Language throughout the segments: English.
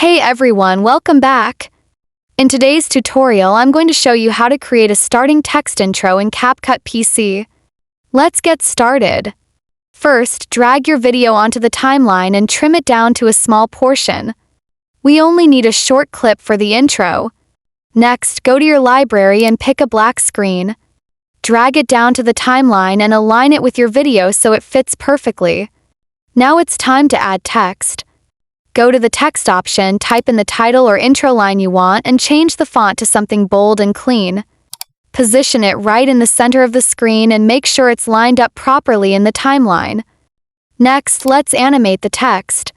Hey everyone, welcome back. In today's tutorial, I'm going to show you how to create a starting text intro in CapCut PC. Let's get started. First, drag your video onto the timeline and trim it down to a small portion. We only need a short clip for the intro. Next, go to your library and pick a black screen. Drag it down to the timeline and align it with your video so it fits perfectly. Now it's time to add text. Go to the text option, type in the title or intro line you want, and change the font to something bold and clean. Position it right in the center of the screen and make sure it's lined up properly in the timeline. Next, let's animate the text.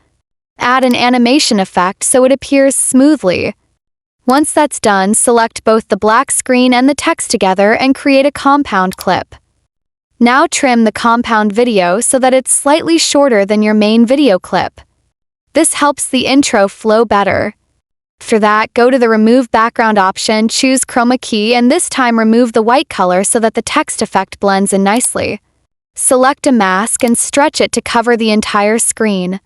Add an animation effect so it appears smoothly. Once that's done, select both the black screen and the text together and create a compound clip. Now trim the compound video so that it's slightly shorter than your main video clip. This helps the intro flow better. For that, go to the Remove Background option, choose Chroma Key, and this time remove the white color so that the text effect blends in nicely. Select a mask and stretch it to cover the entire screen.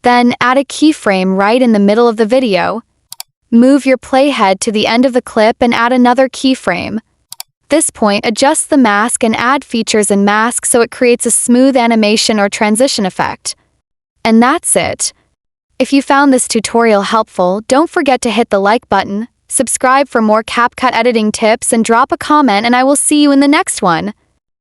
Then add a keyframe right in the middle of the video. Move your playhead to the end of the clip and add another keyframe. At this point, adjust the mask and add features in mask so it creates a smooth animation or transition effect. And that's it. If you found this tutorial helpful, don't forget to hit the like button, subscribe for more CapCut editing tips, and drop a comment, and I will see you in the next one.